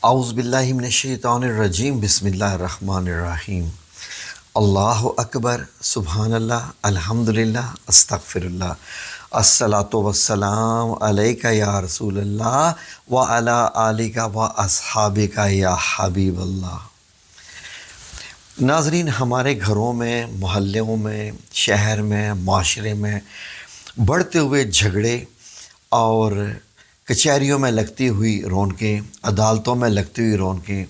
اعوذ باللہ من الشیطان الرجیم بسم اللہ الرحمن الرحیم اللہ اکبر سبحان اللہ الحمدللہ استغفر اللہ الصلاۃ والسلام علیک یا رسول اللہ وعلی آلک و اصحابک یا حبیب اللہ۔ ناظرین، ہمارے گھروں میں، محلوں میں، شہر میں، معاشرے میں بڑھتے ہوئے جھگڑے اور کچہریوں میں لگتی ہوئی رونقیں، عدالتوں میں لگتی ہوئی رونقیں،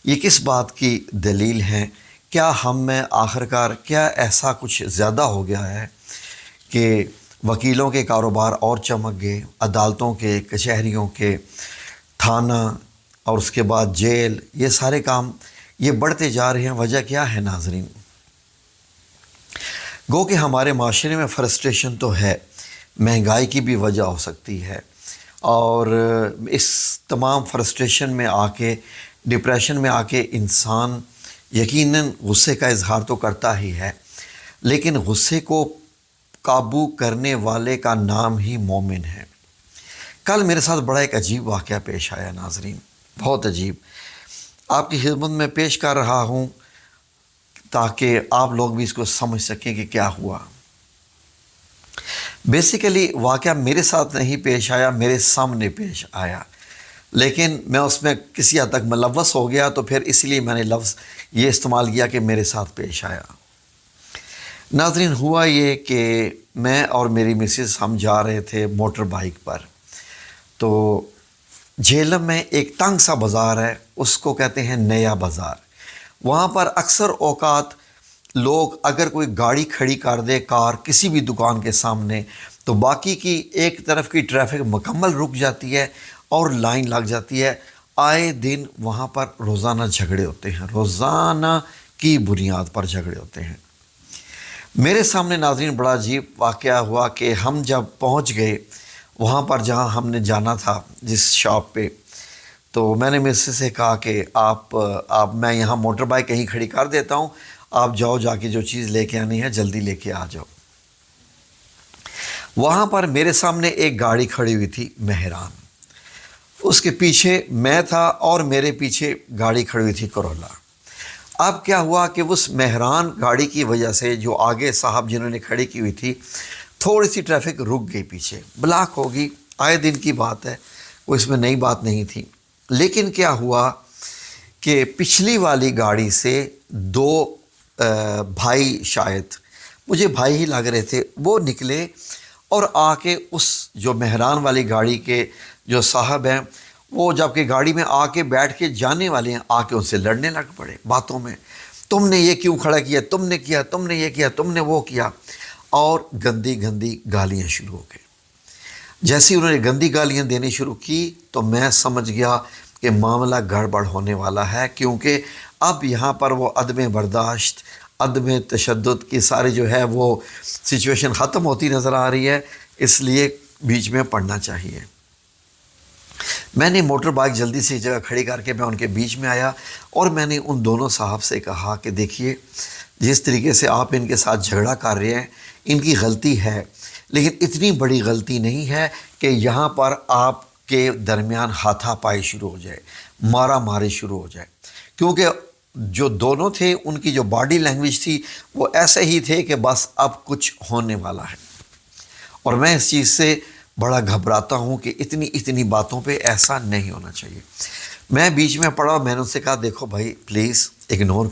یہ کس بات کی دلیل ہیں؟ کیا ہم میں آخرکار کیا ایسا کچھ زیادہ ہو گیا ہے کہ وکیلوں کے کاروبار اور چمک گئے، عدالتوں کے، کچہریوں کے، تھانہ اور اس کے بعد جیل، یہ سارے کام یہ بڑھتے جا رہے ہیں؟ وجہ کیا ہے ناظرین؟ گو کہ ہمارے معاشرے میں فرسٹریشن تو ہے، مہنگائی کی بھی وجہ ہو سکتی ہے، اور اس تمام فرسٹریشن میں آ کے، ڈپریشن میں آ کے انسان یقیناً غصے کا اظہار تو کرتا ہی ہے، لیکن غصے کو قابو کرنے والے کا نام ہی مومن ہے۔ کل میرے ساتھ بڑا ایک عجیب واقعہ پیش آیا ناظرین، بہت عجیب، آپ کی خدمت میں پیش کر رہا ہوں تاکہ آپ لوگ بھی اس کو سمجھ سکیں کہ کیا ہوا۔ بیسیکلی واقعہ میرے ساتھ نہیں پیش آیا، میرے سامنے پیش آیا، لیکن میں اس میں کسی حد تک ملوث ہو گیا، تو پھر اس لیے میں نے لفظ یہ استعمال کیا کہ میرے ساتھ پیش آیا۔ ناظرین، ہوا یہ کہ میں اور میری مسز ہم جا رہے تھے موٹر بائک پر، تو جہلم میں ایک تنگ سا بازار ہے، اس کو کہتے ہیں نیا بازار۔ وہاں پر اکثر اوقات لوگ اگر کوئی گاڑی کھڑی کر دے، کار کسی بھی دکان کے سامنے، تو باقی کی ایک طرف کی ٹریفک مکمل رک جاتی ہے اور لائن لگ جاتی ہے۔ آئے دن وہاں پر روزانہ جھگڑے ہوتے ہیں، روزانہ کی بنیاد پر جھگڑے ہوتے ہیں۔ میرے سامنے ناظرین بڑا عجیب واقعہ ہوا کہ ہم جب پہنچ گئے وہاں پر جہاں ہم نے جانا تھا، جس شاپ پہ، تو میں نے مسز سے کہا کہ آپ میں یہاں موٹر بائک کہیں کھڑی کر دیتا ہوں، آپ جاؤ، جا کے جو چیز لے کے آنی ہے جلدی لے کے آ جاؤ۔ وہاں پر میرے سامنے ایک گاڑی کھڑی ہوئی تھی مہران، اس کے پیچھے میں تھا اور میرے پیچھے گاڑی کھڑی ہوئی تھی کرولا۔ اب کیا ہوا کہ اس مہران گاڑی کی وجہ سے جو آگے صاحب جنہوں نے کھڑی کی ہوئی تھی، تھوڑی سی ٹریفک رک گئی، پیچھے بلاک ہوگی، آئے دن کی بات ہے، کوئی اس میں نئی بات نہیں تھی۔ لیکن کیا ہوا کہ پچھلی والی گاڑی سے دو بھائی، شاید مجھے بھائی ہی لگ رہے تھے، وہ نکلے اور آ کے اس جو مہران والی گاڑی کے جو صاحب ہیں، وہ جب کہ گاڑی میں آ کے بیٹھ کے جانے والے ہیں، آ کے ان سے لڑنے لگ پڑے باتوں میں، تم نے یہ کیوں کھڑا کیا، تم نے کیا، تم نے یہ کیا، تم نے وہ کیا، اور گندی گندی گالیاں شروع ہو گئی۔ جیسے انہوں نے گندی گالیاں دینی شروع کی تو میں سمجھ گیا کہ معاملہ گڑبڑ ہونے والا ہے، کیونکہ اب یہاں پر وہ عدم برداشت، عدم تشدد کی ساری جو ہے وہ سچویشن ختم ہوتی نظر آ رہی ہے، اس لیے بیچ میں پڑنا چاہیے۔ میں نے موٹر بائک جلدی سے جگہ کھڑی کر کے میں ان کے بیچ میں آیا اور میں نے ان دونوں صاحب سے کہا کہ دیکھیے، جس طریقے سے آپ ان کے ساتھ جھگڑا کر رہے ہیں، ان کی غلطی ہے، لیکن اتنی بڑی غلطی نہیں ہے کہ یہاں پر آپ کے درمیان ہاتھا پائی شروع ہو جائے، مارا ماری شروع ہو جائے، کیونکہ جو دونوں تھے ان کی جو باڈی لینگویج تھی وہ ایسے ہی تھے کہ بس اب کچھ ہونے والا ہے، اور میں اس چیز سے بڑا گھبراتا ہوں کہ اتنی باتوں پہ ایسا نہیں ہونا چاہیے۔ میں بیچ میں پڑا، میں نے ان سے کہا دیکھو بھائی پلیز اگنور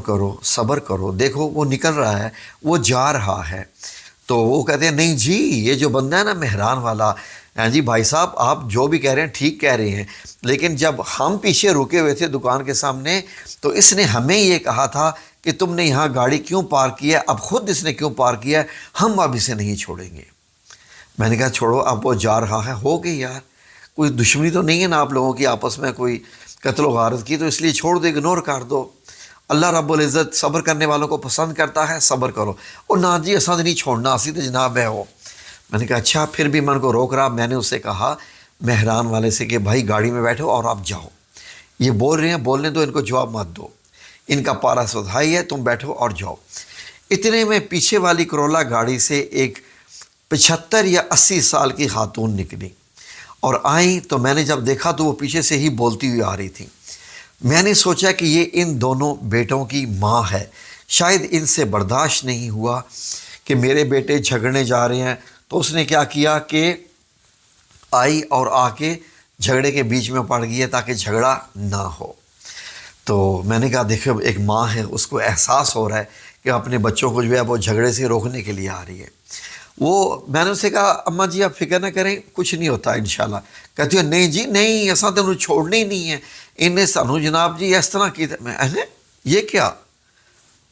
کرو، صبر کرو، دیکھو وہ نکل رہا ہے، وہ جا رہا ہے۔ تو وہ کہتے ہیں نہیں جی، یہ جو بندہ ہے نا مہران والا، ہاں جی بھائی صاحب آپ جو بھی کہہ رہے ہیں ٹھیک کہہ رہے ہیں، لیکن جب ہم پیچھے رکے ہوئے تھے دکان کے سامنے تو اس نے ہمیں یہ کہا تھا کہ تم نے یہاں گاڑی کیوں پارک کی ہے، اب خود اس نے کیوں پارک کیا ہے، ہم اب اسے نہیں چھوڑیں گے۔ میں نے کہا چھوڑو، اب وہ جا رہا ہے، ہو گئی یار، کوئی دشمنی تو نہیں ہے نا آپ لوگوں کی آپس میں، کوئی قتل و غارت کی، تو اس لیے چھوڑ دو، اگنور کر دو۔ اللہ رب العزت صبر کرنے والوں کو پسند کرتا ہے، صبر کرو۔ اور نہ جی اساں نہیں چھوڑنا، اسی تو جناب ہے وہ۔ میں نے کہا اچھا، پھر بھی میں ان کو روک رہا، میں نے اسے کہا مہران والے سے کہ بھائی گاڑی میں بیٹھو اور آپ جاؤ، یہ بول رہے ہیں، بولنے دو، ان کو جواب مت دو، ان کا پارا سدھائی ہے، تم بیٹھو اور جاؤ۔ اتنے میں پیچھے والی کرولا گاڑی سے ایک 75 یا 80 سال کی خاتون نکلی اور آئیں تو میں نے جب دیکھا تو وہ پیچھے سے ہی بولتی ہوئی آ رہی تھی۔ میں نے سوچا کہ یہ ان دونوں بیٹوں کی ماں ہے، شاید ان سے برداشت نہیں ہوا کہ میرے بیٹے جھگڑنے جا رہے ہیں، تو اس نے کیا کیا کہ آئی اور آ کے جھگڑے کے بیچ میں پڑ گئی ہے تاکہ جھگڑا نہ ہو۔ تو میں نے کہا دیکھو ایک ماں ہے، اس کو احساس ہو رہا ہے کہ اپنے بچوں کو جو ہے وہ جھگڑے سے روکنے کے لیے آ رہی ہے۔ میں نے اسے کہا اماں جی آپ فکر نہ کریں، کچھ نہیں ہوتا انشاءاللہ۔ کہتی ہے نہیں جی نہیں، ایسا تو انہوں چھوڑنے ہی نہیں ہے، انہیں سانو جناب جی اس طرح کی میں یہ کیا،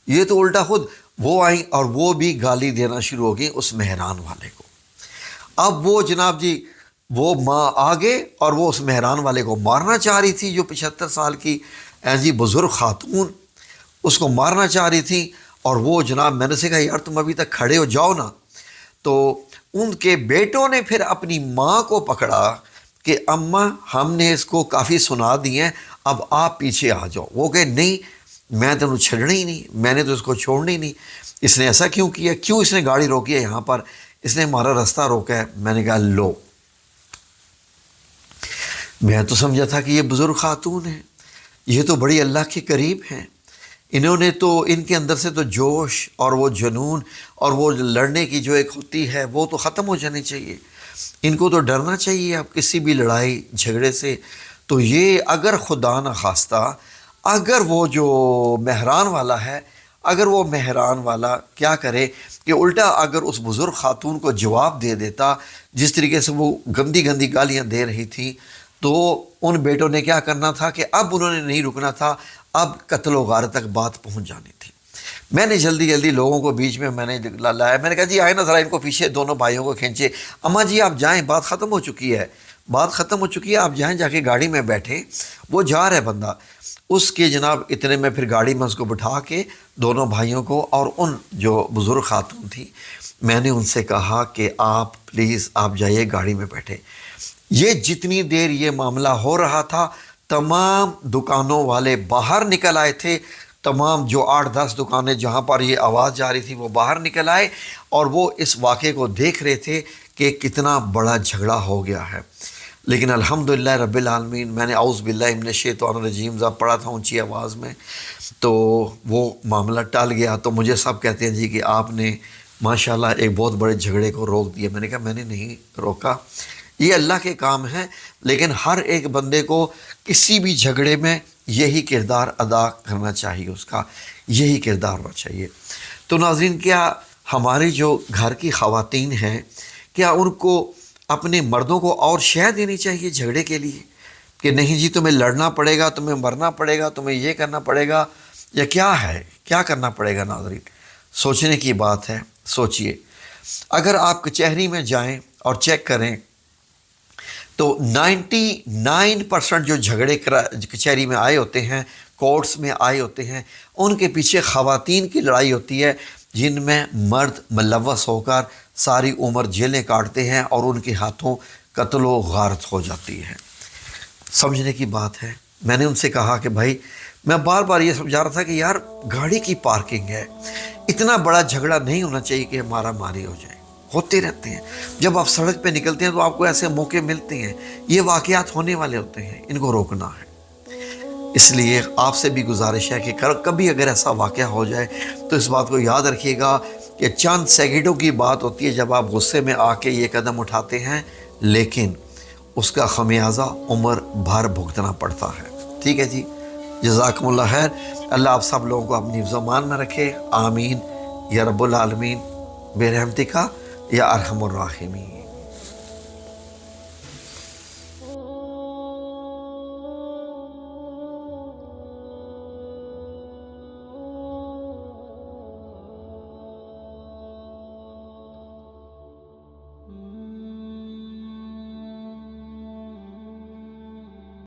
یہ تو الٹا خود وہ آئیں اور وہ بھی گالی دینا شروع ہو گئی اس مہران والے کو۔ اب وہ جناب جی وہ ماں آگے اور وہ اس مہران والے کو مارنا چاہ رہی تھی، جو 75 سال کی جی بزرگ خاتون اس کو مارنا چاہ رہی تھی۔ اور وہ جناب میں نے سے کہا یار تم ابھی تک کھڑے ہو جاؤ نا، تو ان کے بیٹوں نے پھر اپنی ماں کو پکڑا کہ اماں ہم نے اس کو کافی سنا دی ہیں، اب آپ پیچھے آ جاؤ۔ وہ کہ نہیں میں تو انہوں چھڑنا ہی نہیں، میں نے تو اس کو چھوڑنا ہی نہیں، اس نے ایسا کیوں کیا، کیوں اس نے گاڑی روکی ہے یہاں پر، اس نے ہمارا راستہ روکا ہے۔ میں نے کہا لو، میں تو سمجھا تھا کہ یہ بزرگ خاتون ہے، یہ تو بڑی اللہ کے قریب ہیں، انہوں نے تو ان کے اندر سے تو جوش اور وہ جنون اور وہ لڑنے کی جو ایک ہوتی ہے وہ تو ختم ہو جانی چاہیے، ان کو تو ڈرنا چاہیے اب کسی بھی لڑائی جھگڑے سے۔ تو یہ اگر خدا نہ خواستہ اگر وہ جو مہران والا ہے، اگر وہ مہران والا کیا کرے کہ الٹا اگر اس بزرگ خاتون کو جواب دے دیتا جس طریقے سے وہ گندی گندی گالیاں دے رہی تھی، تو ان بیٹوں نے کیا کرنا تھا کہ اب انہوں نے نہیں رکنا تھا، اب قتل و غارت تک بات پہنچ جانی تھی۔ میں نے جلدی جلدی لوگوں کو بیچ میں نے لایا، میں نے کہا جی آئے نا ذرا ان کو پیچھے دونوں بھائیوں کو کھینچے، اماں جی آپ جائیں، بات ختم ہو چکی ہے، بات ختم ہو چکی ہے، آپ جائیں جا کے گاڑی میں بیٹھیں۔ وہ جا رہا ہے بندہ، اس کے جناب اتنے میں پھر گاڑی میں اس کو بٹھا کے دونوں بھائیوں کو اور ان جو بزرگ خاتون تھی، میں نے ان سے کہا کہ آپ پلیز آپ جائیے گاڑی میں بیٹھے۔ یہ جتنی دیر یہ معاملہ ہو رہا تھا تمام دکانوں والے باہر نکل آئے تھے، تمام جو 8-10 دکانیں جہاں پر یہ آواز جا رہی تھی وہ باہر نکل آئے اور وہ اس واقعے کو دیکھ رہے تھے کہ کتنا بڑا جھگڑا ہو گیا ہے۔ لیکن الحمدللہ رب العالمین میں نے اعوذ باللہ من الشیطان الرجیم جب پڑھا تھا اونچی آواز میں تو وہ معاملہ ٹل گیا۔ تو مجھے سب کہتے ہیں جی کہ آپ نے ماشاءاللہ ایک بہت بڑے جھگڑے کو روک دیا۔ میں نے کہا میں نے نہیں روکا، یہ اللہ کے کام ہیں، لیکن ہر ایک بندے کو کسی بھی جھگڑے میں یہی کردار ادا کرنا چاہیے، اس کا یہی کردار ہونا چاہیے۔ تو ناظرین کیا ہماری جو گھر کی خواتین ہیں کیا ان کو اپنے مردوں کو اور شے دینی چاہیے جھگڑے کے لیے کہ نہیں جی تمہیں لڑنا پڑے گا، تمہیں مرنا پڑے گا، تمہیں یہ کرنا پڑے گا، یا کیا ہے کیا کرنا پڑے گا؟ ناظرین سوچنے کی بات ہے، سوچئے۔ اگر آپ کچہری میں جائیں اور چیک کریں تو 99% جو جھگڑے کچہری میں آئے ہوتے ہیں، کورٹس میں آئے ہوتے ہیں، ان کے پیچھے خواتین کی لڑائی ہوتی ہے جن میں مرد ملوث ہو کر ساری عمر جیلیں کاٹتے ہیں اور ان کے ہاتھوں قتل و غارت ہو جاتی ہے۔ سمجھنے کی بات ہے۔ میں نے ان سے کہا کہ بھائی میں بار بار یہ سمجھا رہا تھا کہ یار گاڑی کی پارکنگ ہے، اتنا بڑا جھگڑا نہیں ہونا چاہیے کہ مارا ماری ہو جائے، ہوتے رہتے ہیں۔ جب آپ سڑک پہ نکلتے ہیں تو آپ کو ایسے موقع ملتے ہیں، یہ واقعات ہونے والے ہوتے ہیں، ان کو روکنا ہے۔ اس لیے آپ سے بھی گزارش ہے کہ کبھی اگر ایسا واقعہ ہو جائے تو اس بات کو یاد رکھیے گا کہ چند سیکنڈوں کی بات ہوتی ہے جب آپ غصے میں آ کے یہ قدم اٹھاتے ہیں، لیکن اس کا خمیازہ عمر بھر بھگتنا پڑتا ہے۔ ٹھیک ہے جی، جزاکم اللہ خیر۔ اللہ آپ سب لوگوں کو اپنی حفظ و امان میں رکھے، آمین یا رب العالمین، بے رحمتی کا یا ارحم الراحمین۔